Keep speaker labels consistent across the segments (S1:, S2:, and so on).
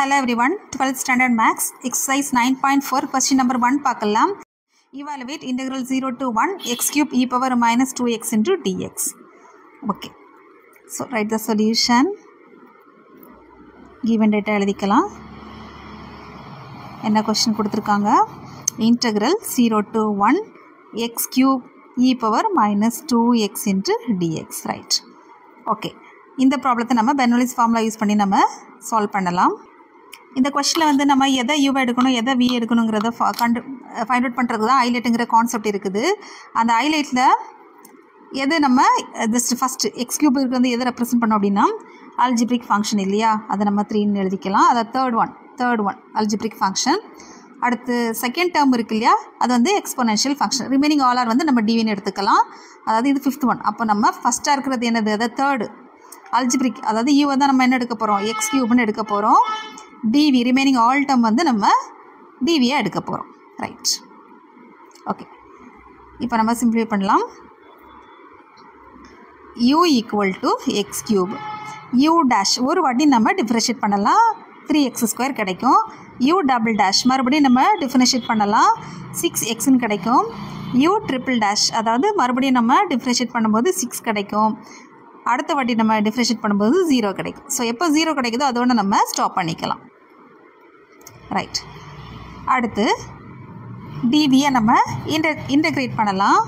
S1: Hello everyone, 12th standard maths, exercise 9.4, question number 1 பார்க்கலாம். Evaluate integral 0 to 1 x cube e power minus 2x into dx. Okay, so write the solution. Given data எழுதிக்கலாம். என்ன question கொடுத்திருக்காங்க? Integral 0 to 1 x cube e power minus 2x into dx, right? Okay, இந்த ப்ராப்ளத்தை நம்ம Bernoulli's formula use பண்ணி நம்ம solve பண்ணலாம். இந்த கொஸ்டினில் வந்து நம்ம எதை யூ எடுக்கணும் எதை வி எடுக்கணுங்கிறத ஃபைண்ட் அவுட் பண்ணுறது தான் ஹைலைட்டுங்கிற கான்செப்ட் இருக்குது. அந்த ஹைலைட்டில் எது நம்ம ஜஸ்ட் ஃபஸ்ட்டு எக்ஸ் கியூபுக்கு வந்து எதை ரெப்ரசென்ட் பண்ணோம் அப்படின்னா அல்ஜிப்ரிக் ஃபங்க்ஷன் இல்லையா, அதை நம்ம 3ன்னு எழுதிக்கலாம். அதை தேர்ட் ஒன் அல்ஜிப்ரிக் ஃபங்க்ஷன். அடுத்து செகண்ட் டேர்ம் இருக்கு இல்லையா, அது வந்து exponential function. Remaining all are வந்து நம்ம டிவின்னு எடுத்துக்கலாம். அதாவது இது 5th ஒன். அப்போ நம்ம ஃபஸ்ட்டாக இருக்கிறது என்னது, அதை தேர்டு அல்ஜிப்ரிக், அதாவது யூவை தான் நம்ம என்ன எடுக்க போகிறோம், எக்ஸ் கியூப்னு எடுக்க போகிறோம். டிவி ரிமைனிங் ஆல் டேர்ம் வந்து நம்ம டிவியை எடுக்க போகிறோம், ரைட்? ஓகே, இப்போ நம்ம சிம்பிளிஃபை பண்ணலாம். u equal to X cube, you dash ஒரு வாட்டி நம்ம டிஃபரன்ஷியேட் பண்ணலாம், 3x² கிடைக்கும். u டபுள் டேஷ் மறுபடியும் நம்ம டிஃபரன்ஷியேட் பண்ணலாம், 6xன்னு கிடைக்கும். u ட்ரிபிள் டேஷ் அதாவது மறுபடியும் நம்ம டிஃபரன்ஷியேட் பண்ணும்போது 6 கிடைக்கும். அடுத்த வாட்டி நம்ம டிஃபரன்ஷியேட் பண்ணும்போது 0 கிடைக்கும். ஸோ எப்போ 0 கிடைக்குதோ அதோட நம்ம ஸ்டாப் பண்ணிக்கலாம், ரைட்? அடுத்து டிவியை நம்ம இன்டகிரேட் பண்ணலாம்.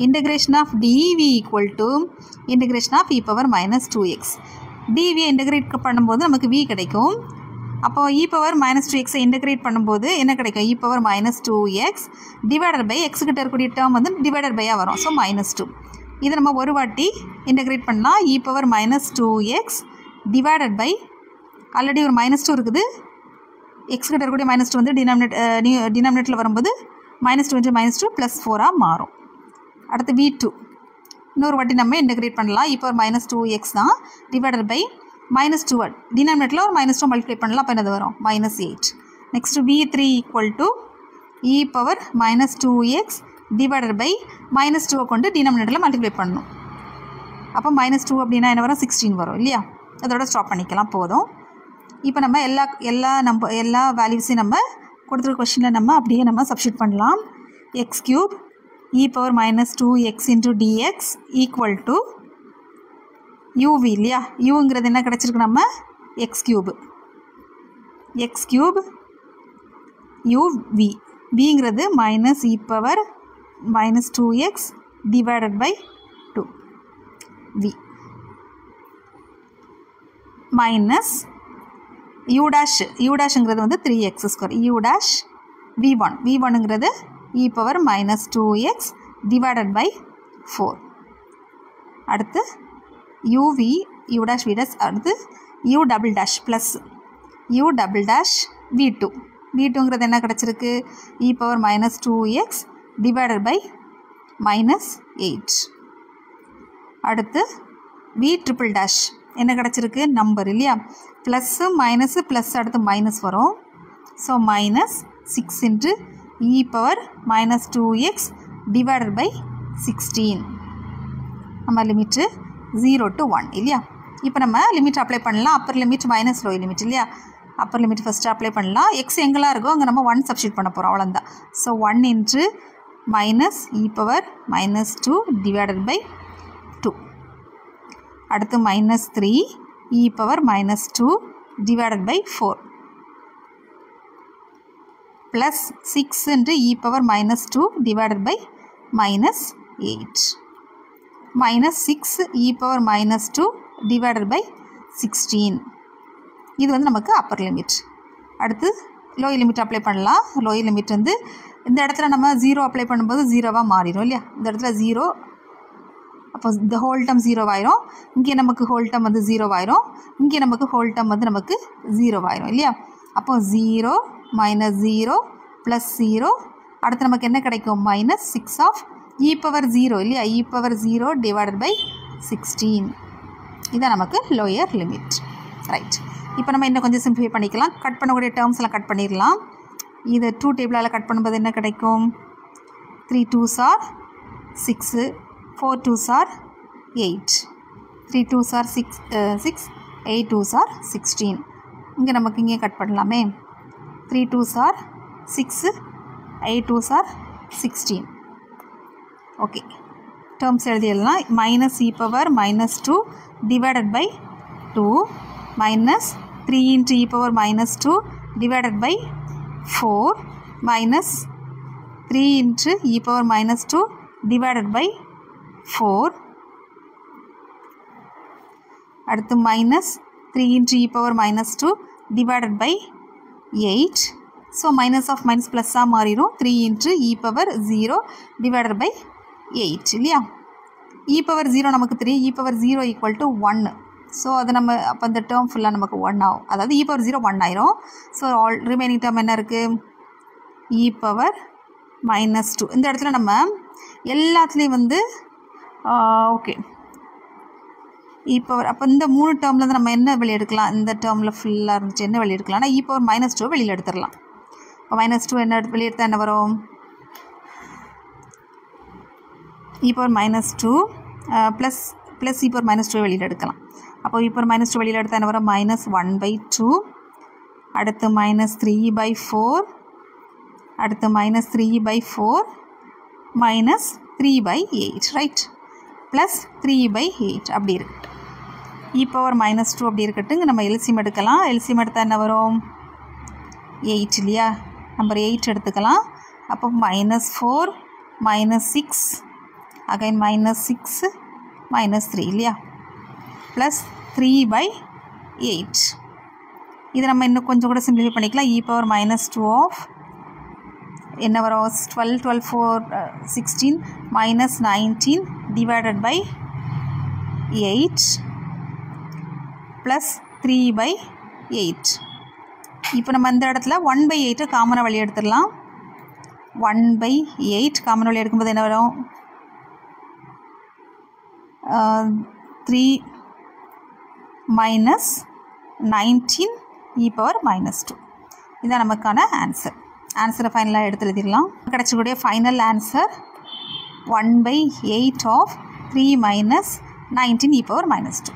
S1: Integration of dv equal to integration of e power minus 2x. டிவியை இன்டகிரேட் பண்ணும்போது நமக்கு v கிடைக்கும். அப்போது இ பவர் மைனஸ் 2xை இன்டகிரேட் பண்ணும்போது என்ன கிடைக்கும், e power minus 2x divided by x கிட்ட இருக்கக்கூடிய டேர்ம் வந்து டிவைடட் பையாக வரும். ஸோ -2. இதை நம்ம ஒரு வாட்டி இன்டகிரேட் பண்ணால் e power minus 2x divided by already ஒரு -2 இருக்குது, எக்ஸ் கிட்ட இருக்கக்கூடிய -2 வந்து டினாமினேட்டில் வரும்போது -2 × -2 +4 மாறும். அடுத்து v2 இன்னொரு வாட்டி நம்ம இன்டகிரேட் பண்ணலாம். இ பவர் மைனஸ் 2x தான் டிவைடட் பை -2 டினாமினேட்டில் ஒரு -2 மல்டிப்ளை பண்ணலாம். அப்போ என்னது வரும், -8. Next v3 equal to e power minus 2x divided by -2 கொண்டு டினாமினேட்டரில் மல்டிப்ளை பண்ணணும். அப்போ -2 அப்படின்னா என்ன வரும், 16 வரும் இல்லையா? அதோட ஸ்டாப் பண்ணிக்கலாம், போதும். இப்போ நம்ம எல்லா வேல்யூஸையும் நம்ம கொடுத்துருக்க கொஸ்டினில் நம்ம அப்படியே நம்ம சப்ஸ்டியூட் பண்ணலாம். X cube E power minus 2x into dx equal to UV இல்லையா, யூங்கிறது என்ன கிடச்சிருக்கு நம்ம X cube UV, விங்கிறது minus e power minus 2x divided by 2 v minus u dash வந்து 3x² u dash v1ங்கிறது e power minus 2x divided by 4. அடுத்து uv u dash v dash அடுத்து u double dash plus u double dash v2ங்கிறது என்ன கிடச்சிருக்கு, e power minus 2x divided by -8. அடுத்து v triple dash என்ன கிடச்சிருக்கு, number இல்லையா, plus minus plus அடுத்து minus வரும். So -6 into e power minus 2x divided by 16. நம்ம லிமிட்டு 0 to 1 இல்லையா? இப்போ நம்ம லிமிட் அப்ளை பண்ணலாம். Upper limit minus lower limit இல்லையா, அப்பர் லிமிட் ஃபஸ்ட்டு அப்ளை பண்ணலாம். எக்ஸ் எங்கெல்லாம் இருக்கோ அங்கே நம்ம 1 சப்ஸ்டியூட் பண்ண போகிறோம், அவ்வளோதான். So 1 into minus e power minus 2 divided by 2. அடுத்து -3 e power minus 2 divided by 4 plus 6 into e power minus 2 divided by -8 minus 6 e power minus 2 divided by 16. இது வந்து நமக்கு அப்பர் லிமிட். அடுத்து லோயர் லிமிட் அப்ளை பண்ணலாம். Lower limit வந்து இந்த இடத்துல நம்ம 0 அப்ளை பண்ணும்போது 0வாக மாறிடும் இல்லையா, இந்த இடத்துல 0, அப்போ இந்த ஹோல் டம் 0 ஆயிரும். இங்கே நமக்கு ஹோல் டம் வந்து 0 ஆயிரும், இங்கே நமக்கு ஹோல் டம் வந்து நமக்கு 0 ஆயிரும் இல்லையா. அப்போ 0 -0 +0 அடுத்து நமக்கு என்ன கிடைக்கும், -6 ஆஃப் இ பவர் 0 இல்லையா, இ பவர் 0 டிவைடட் பை 16. இதான் நமக்கு லோயர் லிமிட், ரைட்? இப்போ நம்ம இன்னும் கொஞ்சம் சிம்பிளிஃபை பண்ணிக்கலாம். கட் பண்ணக்கூடிய டேர்ம்ஸ் எல்லாம் கட் பண்ணிடலாம். இது 2 டேபிளால் கட் பண்ணும்போது என்ன கிடைக்கும், 3 2s are 6, 4 2s are 8, 3 2s are 6, 8 2s are 16. இங்கே நமக்கு இங்கே கட் பண்ணலாமே. 3 2s are 6, 8 2s are 16. Okay, terms எழுதிடலாம். Minus e power minus 2 divided by 2 minus 3 into e power minus 2 divided by 4 minus 3 into e power minus 2 divided by 4. அடுத்து minus 3 into e power minus 2 divided by 8. So minus of minus plus மாறிடும். 3 into e power 0 divided by 8 இல்லையா? e power 0 நமக்கு 3, e power 0 equal to 1. So அது நம்ம அப்போ அந்த term ஃபுல்லாக நமக்கு 1 ஆகும். அதாவது e power 0 1 ஆயிரும். ஸோ ஆல் ரிமைனிங் டேர்ம் என்ன இருக்குது? e power minus 2. இந்த இடத்துல நம்ம எல்லாத்துலேயும் வந்து ஓகே இ பவர், அப்போ இந்த 3 டேர்ம்லேருந்து நம்ம என்ன வெளியே எடுக்கலாம்? இந்த டேர்மில் ஃபுல்லாக இருந்துச்சு என்ன வெளியே எடுக்கலாம்னா இ பவர் மைனஸ் 2 வெளியில் எடுத்துடலாம். இப்போ மைனஸ் 2 என்ன வெளியே எடுத்தால் என்ன வரும்? இ பவர் மைனஸ் 2 ப்ளஸ் இ பவர் மைனஸ் 2 வெளியில் எடுக்கலாம். அப்போ இ பவர் மைனஸ் 2 வெளியில் எடுத்தால் என்ன வரும்? மைனஸ் 1/2. அடுத்து மைனஸ் 3/4. அடுத்து மைனஸ் 3/4 மைனஸ் 3/8 ரைட், ப்ளஸ் 3/8 அப்படி இருக்கட்டும். இ பவர் மைனஸ் 2 அப்படி இருக்கட்டும். இங்கே நம்ம எல்சியம் எடுக்கலாம். எல்சியம் எடுத்தால் என்ன வரும்? 8 இல்லையா? நம்பர் 8 எடுத்துக்கலாம். அப்போ minus 4 minus 6 again minus 6 minus 3 இல்லையா? ப்ளஸ் 3/8. இதை நம்ம இன்னும் கொஞ்சம் கூட சிம்பிளிஃபை பண்ணிக்கலாம். இ பவர் மைனஸ் 2 ஆஃப் என்ன வரும்? 12 12 4 16 மைனஸ் 19 டிவைடட் பை 8 ப்ளஸ் 3/8. இப்போ நம்ம இந்த இடத்துல 1/8 காமனாக வெளியே எடுத்துடலாம். 1/8 காமன் வெளியே எடுக்கும்போது என்ன வரும்? 3 மைனஸ் 19 இ பவர் மைனஸ் 2. இதுதான் நமக்கான ஆன்சர். ஆன்சரை ஃபைனலாக எடுத்து எழுதிடலாம். கிடச்சக்கூடிய final answer 1/8 of 3 minus 19 e power minus 2.